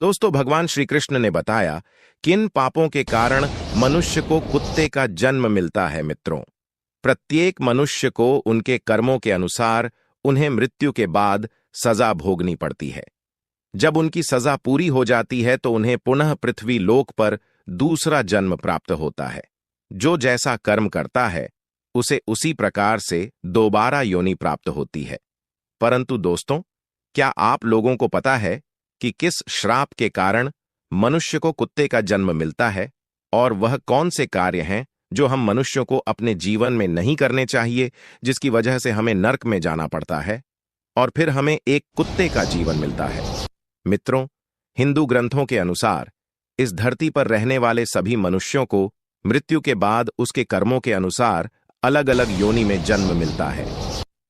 दोस्तों, भगवान श्री कृष्ण ने बताया किन पापों के कारण मनुष्य को कुत्ते का जन्म मिलता है। मित्रों, प्रत्येक मनुष्य को उनके कर्मों के अनुसार उन्हें मृत्यु के बाद सजा भोगनी पड़ती है। जब उनकी सजा पूरी हो जाती है तो उन्हें पुनः पृथ्वी लोक पर दूसरा जन्म प्राप्त होता है। जो जैसा कर्म करता है उसे उसी प्रकार से दोबारा योनि प्राप्त होती है। परंतु दोस्तों, क्या आप लोगों को पता है कि किस श्राप के कारण मनुष्य को कुत्ते का जन्म मिलता है, और वह कौन से कार्य हैं जो हम मनुष्यों को अपने जीवन में नहीं करने चाहिए, जिसकी वजह से हमें नर्क में जाना पड़ता है और फिर हमें एक कुत्ते का जीवन मिलता है। मित्रों, हिंदू ग्रंथों के अनुसार इस धरती पर रहने वाले सभी मनुष्यों को मृत्यु के बाद उसके कर्मों के अनुसार अलग अलग योनि में जन्म मिलता है।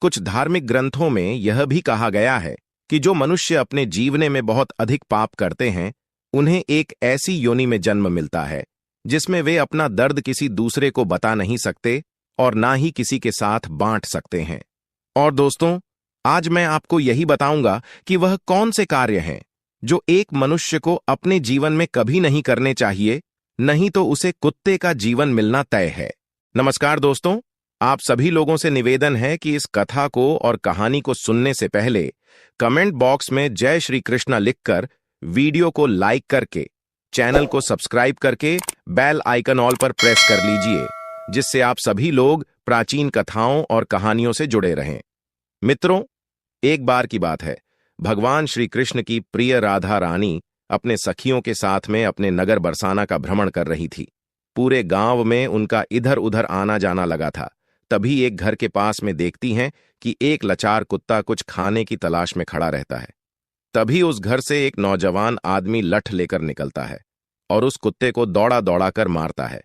कुछ धार्मिक ग्रंथों में यह भी कहा गया है कि जो मनुष्य अपने जीवने में बहुत अधिक पाप करते हैं उन्हें एक ऐसी योनि में जन्म मिलता है जिसमें वे अपना दर्द किसी दूसरे को बता नहीं सकते और ना ही किसी के साथ बांट सकते हैं। और दोस्तों, आज मैं आपको यही बताऊंगा कि वह कौन से कार्य हैं जो एक मनुष्य को अपने जीवन में कभी नहीं करने चाहिए, नहीं तो उसे कुत्ते का जीवन मिलना तय है। नमस्कार दोस्तों, आप सभी लोगों से निवेदन है कि इस कथा को और कहानी को सुनने से पहले कमेंट बॉक्स में जय श्री कृष्णा लिखकर वीडियो को लाइक करके, चैनल को सब्सक्राइब करके बेल आइकन ऑल पर प्रेस कर लीजिए, जिससे आप सभी लोग प्राचीन कथाओं और कहानियों से जुड़े रहें। मित्रों, एक बार की बात है, भगवान श्री कृष्ण की प्रिय राधा रानी अपने सखियों के साथ में अपने नगर बरसाना का भ्रमण कर रही थी। पूरे गांव में उनका इधर उधर आना जाना लगा था। तभी एक घर के पास में देखती हैं कि एक लाचार कुत्ता कुछ खाने की तलाश में खड़ा रहता है। तभी उस घर से एक नौजवान आदमी लठ लेकर निकलता है और उस कुत्ते को दौड़ा दौड़ा कर मारता है।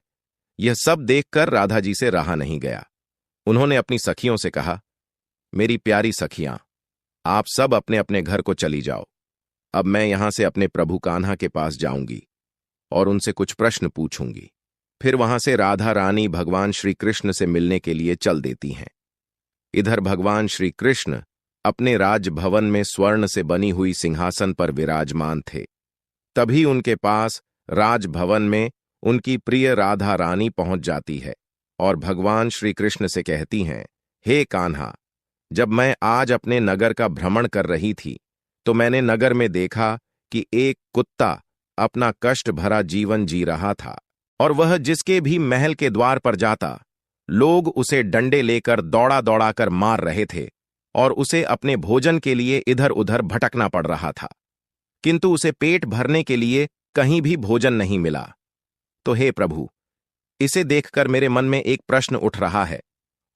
यह सब देखकर राधा जी से रहा नहीं गया। उन्होंने अपनी सखियों से कहा, मेरी प्यारी सखियां, आप सब अपने अपने घर को चली जाओ। अब मैं यहां से अपने प्रभु कान्हा के पास जाऊंगी और उनसे कुछ प्रश्न पूछूंगी। फिर वहां से राधा रानी भगवान श्री कृष्ण से मिलने के लिए चल देती हैं। इधर भगवान श्री कृष्ण अपने राजभवन में स्वर्ण से बनी हुई सिंहासन पर विराजमान थे। तभी उनके पास राजभवन में उनकी प्रिय राधा रानी पहुंच जाती है और भगवान श्री कृष्ण से कहती हैं, हे कान्हा, जब मैं आज अपने नगर का भ्रमण कर रही थी तो मैंने नगर में देखा कि एक कुत्ता अपना कष्ट भरा जीवन जी रहा था और वह जिसके भी महल के द्वार पर जाता, लोग उसे डंडे लेकर दौड़ा दौड़ा कर मार रहे थे और उसे अपने भोजन के लिए इधर उधर भटकना पड़ रहा था, किंतु उसे पेट भरने के लिए कहीं भी भोजन नहीं मिला। तो हे प्रभु, इसे देखकर मेरे मन में एक प्रश्न उठ रहा है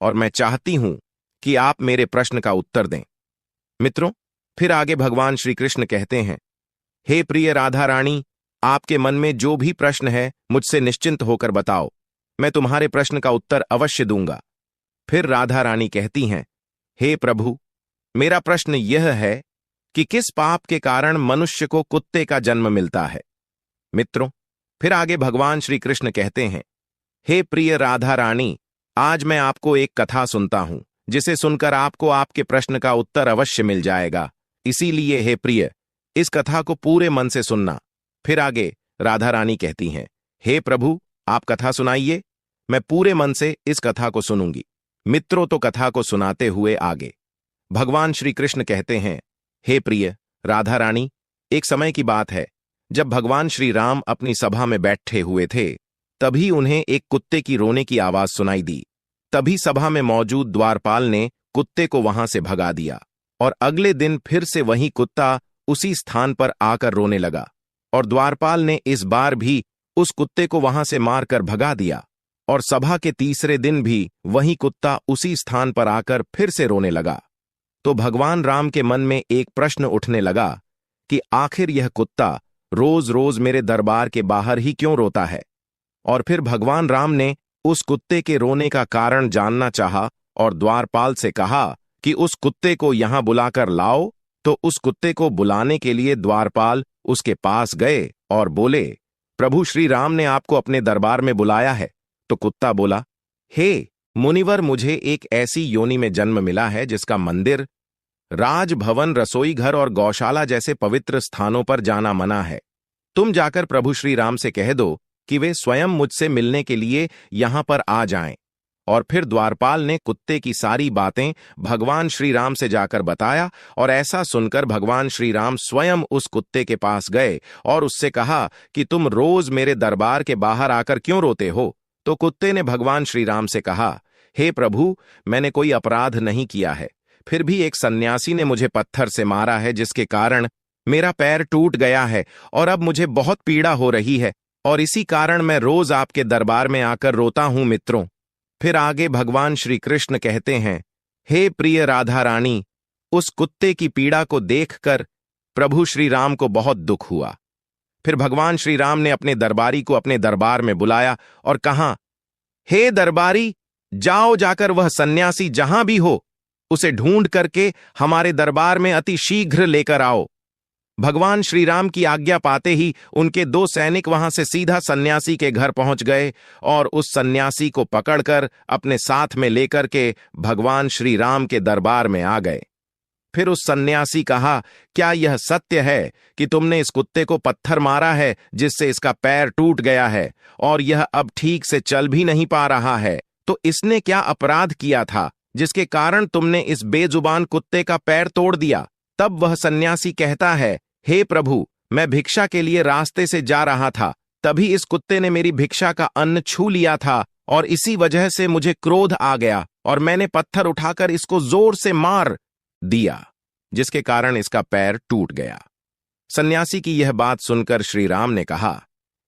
और मैं चाहती हूं कि आप मेरे प्रश्न का उत्तर दें। मित्रों, फिर आगे भगवान श्री कृष्ण कहते हैं, हे प्रिय राधा रानी, आपके मन में जो भी प्रश्न है मुझसे निश्चिंत होकर बताओ, मैं तुम्हारे प्रश्न का उत्तर अवश्य दूंगा। फिर राधा रानी कहती हैं, हे प्रभु, मेरा प्रश्न यह है कि किस पाप के कारण मनुष्य को कुत्ते का जन्म मिलता है। मित्रों, फिर आगे भगवान श्री कृष्ण कहते हैं, हे प्रिय राधा रानी, आज मैं आपको एक कथा सुनता हूं जिसे सुनकर आपको आपके प्रश्न का उत्तर अवश्य मिल जाएगा। इसीलिए हे प्रिय, इस कथा को पूरे मन से सुनना। फिर आगे राधा रानी कहती हैं, हे प्रभु, आप कथा सुनाइए, मैं पूरे मन से इस कथा को सुनूंगी। मित्रों, तो कथा को सुनाते हुए आगे भगवान श्री कृष्ण कहते हैं, हे प्रिय राधा रानी, एक समय की बात है, जब भगवान श्री राम अपनी सभा में बैठे हुए थे, तभी उन्हें एक कुत्ते की रोने की आवाज सुनाई दी। तभी सभा में मौजूद द्वारपाल ने कुत्ते को वहां से भगा दिया और अगले दिन फिर से वही कुत्ता उसी स्थान पर आकर रोने लगा और द्वारपाल ने इस बार भी उस कुत्ते को वहां से मारकर भगा दिया और सभा के तीसरे दिन भी वही कुत्ता उसी स्थान पर आकर फिर से रोने लगा। तो भगवान राम के मन में एक प्रश्न उठने लगा कि आखिर यह कुत्ता रोज रोज मेरे दरबार के बाहर ही क्यों रोता है। और फिर भगवान राम ने उस कुत्ते के रोने का कारण जानना चाहा और द्वारपाल से कहा कि उस कुत्ते को यहां बुलाकर लाओ। तो उस कुत्ते को बुलाने के लिए द्वारपाल उसके पास गए और बोले, प्रभु श्री राम ने आपको अपने दरबार में बुलाया है। तो कुत्ता बोला, हे मुनिवर, मुझे एक ऐसी योनि में जन्म मिला है जिसका मंदिर राजभवन, रसोई घर और गौशाला जैसे पवित्र स्थानों पर जाना मना है। तुम जाकर प्रभु श्री राम से कह दो कि वे स्वयं मुझसे मिलने के लिए यहां पर आ जाएं। और फिर द्वारपाल ने कुत्ते की सारी बातें भगवान श्री राम से जाकर बताया, और ऐसा सुनकर भगवान श्री राम स्वयं उस कुत्ते के पास गए और उससे कहा कि तुम रोज मेरे दरबार के बाहर आकर क्यों रोते हो? तो कुत्ते ने भगवान श्री राम से कहा, हे प्रभु, मैंने कोई अपराध नहीं किया है, फिर भी एक सन्यासी ने मुझे पत्थर से मारा है, जिसके कारण मेरा पैर टूट गया है और अब मुझे बहुत पीड़ा हो रही है, और इसी कारण मैं रोज आपके दरबार में आकर रोता हूं मित्रों। फिर आगे भगवान श्री कृष्ण कहते हैं, हे प्रिय राधा रानी, उस कुत्ते की पीड़ा को देखकर प्रभु श्री राम को बहुत दुख हुआ। फिर भगवान श्री राम ने अपने दरबारी को अपने दरबार में बुलाया और कहा, हे दरबारी, जाओ, जाकर वह सन्यासी जहां भी हो उसे ढूंढ करके हमारे दरबार में अति शीघ्र लेकर आओ। भगवान श्री राम की आज्ञा पाते ही उनके 2 सैनिक वहां से सीधा सन्यासी के घर पहुंच गए और उस सन्यासी को पकड़कर अपने साथ में लेकर के भगवान श्री राम के दरबार में आ गए। फिर उस सन्यासी कहा, क्या यह सत्य है कि तुमने इस कुत्ते को पत्थर मारा है, जिससे इसका पैर टूट गया है और यह अब ठीक से चल भी नहीं पा रहा है? तो इसने क्या अपराध किया था जिसके कारण तुमने इस बेजुबान कुत्ते का पैर तोड़ दिया? तब वह सन्यासी कहता है, हे प्रभु, मैं भिक्षा के लिए रास्ते से जा रहा था, तभी इस कुत्ते ने मेरी भिक्षा का अन्न छू लिया था और इसी वजह से मुझे क्रोध आ गया और मैंने पत्थर उठाकर इसको जोर से मार दिया, जिसके कारण इसका पैर टूट गया। सन्यासी की यह बात सुनकर श्री राम ने कहा,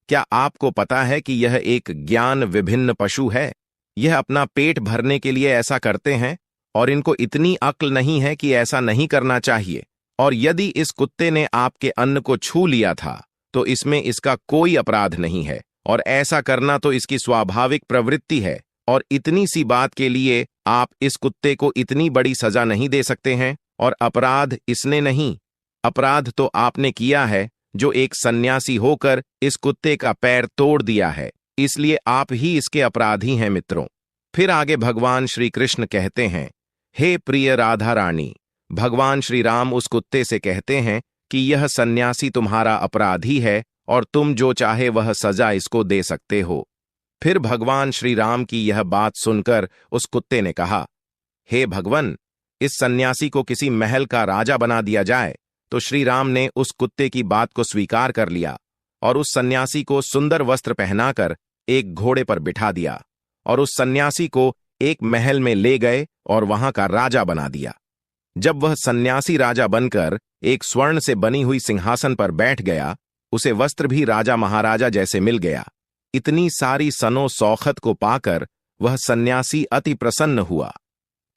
क्या आपको पता है कि यह एक ज्ञान विभिन्न पशु है? यह अपना पेट भरने के लिए ऐसा करते हैं और इनको इतनी अक्ल नहीं है कि ऐसा नहीं करना चाहिए। और यदि इस कुत्ते ने आपके अन्न को छू लिया था तो इसमें इसका कोई अपराध नहीं है, और ऐसा करना तो इसकी स्वाभाविक प्रवृत्ति है, और इतनी सी बात के लिए आप इस कुत्ते को इतनी बड़ी सजा नहीं दे सकते हैं। और अपराध इसने नहीं, अपराध तो आपने किया है जो एक सन्यासी होकर इस कुत्ते का पैर तोड़ दिया है, इसलिए आप ही इसके अपराधी हैं मित्रों। फिर आगे भगवान श्री कृष्ण कहते हैं, हे प्रिय राधा रानी, भगवान श्री राम उस कुत्ते से कहते हैं कि यह सन्यासी तुम्हारा अपराधी है और तुम जो चाहे वह सजा इसको दे सकते हो। फिर भगवान श्री राम की यह बात सुनकर उस कुत्ते ने कहा, हे भगवन, इस सन्यासी को किसी महल का राजा बना दिया जाए। तो श्री राम ने उस कुत्ते की बात को स्वीकार कर लिया और उस सन्यासी को सुंदर वस्त्र पहनाकर एक घोड़े पर बिठा दिया और उस सन्यासी को एक महल में ले गए और वहां का राजा बना दिया। जब वह सन्यासी राजा बनकर एक स्वर्ण से बनी हुई सिंहासन पर बैठ गया, उसे वस्त्र भी राजा महाराजा जैसे मिल गया। इतनी सारी सनो सौखत को पाकर वह सन्यासी अति प्रसन्न हुआ।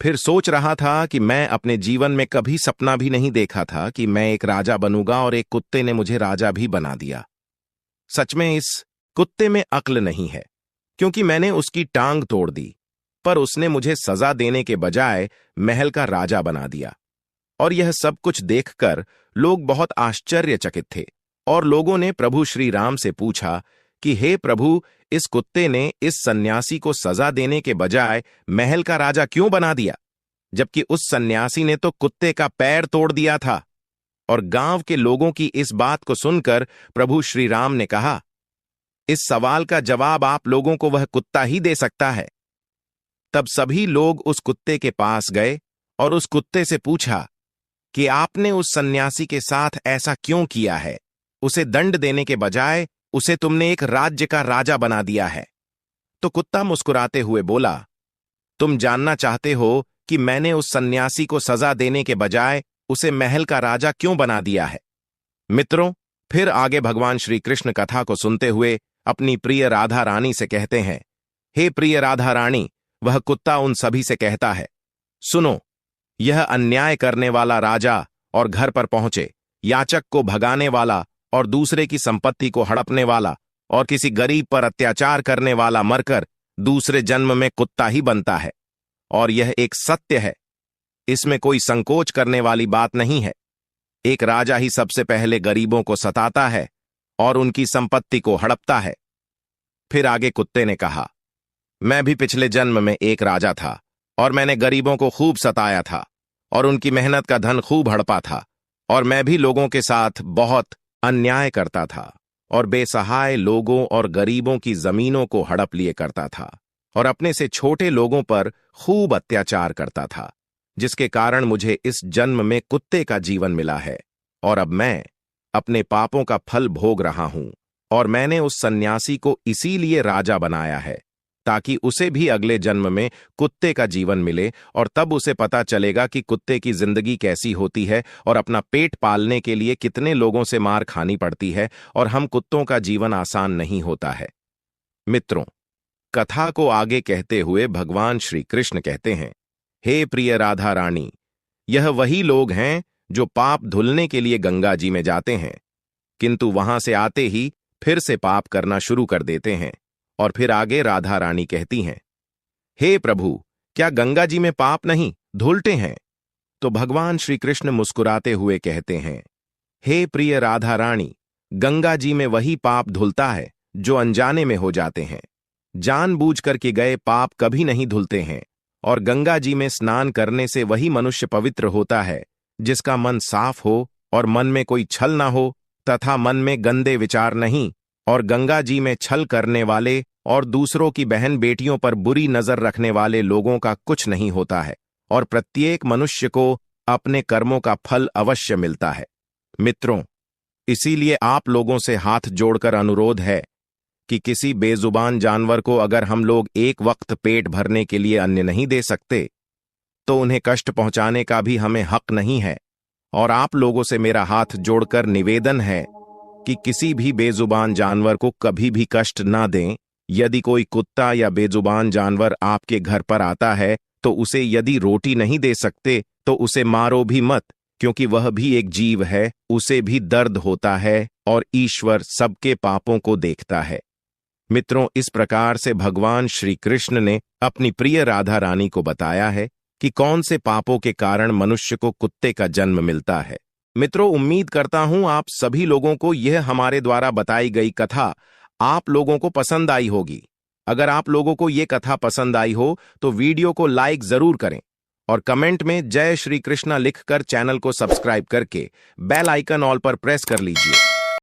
फिर सोच रहा था कि मैं अपने जीवन में कभी सपना भी नहीं देखा था कि मैं एक राजा बनूंगा और एक कुत्ते ने मुझे राजा भी बना दिया। सच में इस कुत्ते में अक्ल नहीं है, क्योंकि मैंने उसकी टांग तोड़ दी, पर उसने मुझे सजा देने के बजाय महल का राजा बना दिया। और यह सब कुछ देखकर लोग बहुत आश्चर्यचकित थे और लोगों ने प्रभु श्री राम से पूछा कि हे प्रभु, इस कुत्ते ने इस सन्यासी को सजा देने के बजाय महल का राजा क्यों बना दिया, जबकि उस सन्यासी ने तो कुत्ते का पैर तोड़ दिया था। और गांव के लोगों की इस बात को सुनकर प्रभु श्री राम ने कहा, इस सवाल का जवाब आप लोगों को वह कुत्ता ही दे सकता है। तब सभी लोग उस कुत्ते के पास गए और उस कुत्ते से पूछा कि आपने उस सन्यासी के साथ ऐसा क्यों किया है? उसे दंड देने के बजाय उसे तुमने एक राज्य का राजा बना दिया है। तो कुत्ता मुस्कुराते हुए बोला, तुम जानना चाहते हो कि मैंने उस सन्यासी को सजा देने के बजाय उसे महल का राजा क्यों बना दिया है? मित्रों, फिर आगे भगवान श्री कृष्ण कथा को सुनते हुए अपनी प्रिय राधा रानी से कहते हैं, हे प्रिय राधा रानी, वह कुत्ता उन सभी से कहता है, सुनो, यह अन्याय करने वाला राजा और घर पर पहुंचे, याचक को भगाने वाला और दूसरे की संपत्ति को हड़पने वाला और किसी गरीब पर अत्याचार करने वाला मरकर दूसरे जन्म में कुत्ता ही बनता है। और यह एक सत्य है, इसमें कोई संकोच करने वाली बात नहीं है। एक राजा ही सबसे पहले गरीबों को सताता है और उनकी संपत्ति को हड़पता है। फिर आगे कुत्ते ने कहा, मैं भी पिछले जन्म में एक राजा था और मैंने गरीबों को खूब सताया था और उनकी मेहनत का धन खूब हड़पा था, और मैं भी लोगों के साथ बहुत अन्याय करता था और बेसहाय लोगों और गरीबों की जमीनों को हड़प लिए करता था और अपने से छोटे लोगों पर खूब अत्याचार करता था, जिसके कारण मुझे इस जन्म में कुत्ते का जीवन मिला है। और अब मैं अपने पापों का फल भोग रहा हूं, और मैंने उस सन्यासी को इसीलिए राजा बनाया है ताकि उसे भी अगले जन्म में कुत्ते का जीवन मिले, और तब उसे पता चलेगा कि कुत्ते की जिंदगी कैसी होती है और अपना पेट पालने के लिए कितने लोगों से मार खानी पड़ती है, और हम कुत्तों का जीवन आसान नहीं होता है। मित्रों, कथा को आगे कहते हुए भगवान श्री कृष्ण कहते हैं, हे प्रिय राधा रानी, यह वही लोग हैं जो पाप धुलने के लिए गंगा जी में जाते हैं, किंतु वहां से आते ही फिर से पाप करना शुरू कर देते हैं। और फिर आगे राधा रानी कहती हैं, हे प्रभु, क्या गंगा जी में पाप नहीं धुलते हैं? तो भगवान श्री कृष्ण मुस्कुराते हुए कहते हैं, हे प्रिय राधा रानी, गंगा जी में वही पाप धुलता है जो अनजाने में हो जाते हैं। जानबूझकर के गए पाप कभी नहीं धुलते हैं, और गंगा जी में स्नान करने से वही मनुष्य पवित्र होता है जिसका मन साफ हो और मन में कोई छल ना हो तथा मन में गंदे विचार नहीं, और गंगा जी में छल करने वाले और दूसरों की बहन बेटियों पर बुरी नजर रखने वाले लोगों का कुछ नहीं होता है, और प्रत्येक मनुष्य को अपने कर्मों का फल अवश्य मिलता है। मित्रों, इसीलिए आप लोगों से हाथ जोड़कर अनुरोध है कि किसी बेजुबान जानवर को अगर हम लोग एक वक्त पेट भरने के लिए अन्न नहीं दे सकते, तो उन्हें कष्ट पहुंचाने का भी हमें हक नहीं है। और आप लोगों से मेरा हाथ जोड़कर निवेदन है कि किसी भी बेजुबान जानवर को कभी भी कष्ट ना दें। यदि कोई कुत्ता या बेजुबान जानवर आपके घर पर आता है तो उसे यदि रोटी नहीं दे सकते तो उसे मारो भी मत, क्योंकि वह भी एक जीव है, उसे भी दर्द होता है, और ईश्वर सबके पापों को देखता है। मित्रों, इस प्रकार से भगवान श्री कृष्ण ने अपनी प्रिय राधा रानी को बताया है कि कौन से पापों के कारण मनुष्य को कुत्ते का जन्म मिलता है। मित्रों, उम्मीद करता हूं आप सभी लोगों को यह हमारे द्वारा बताई गई कथा आप लोगों को पसंद आई होगी। अगर आप लोगों को यह कथा पसंद आई हो तो वीडियो को लाइक जरूर करें, और कमेंट में जय श्री कृष्णा लिखकर चैनल को सब्सक्राइब करके बेल आइकन ऑल पर प्रेस कर लीजिए।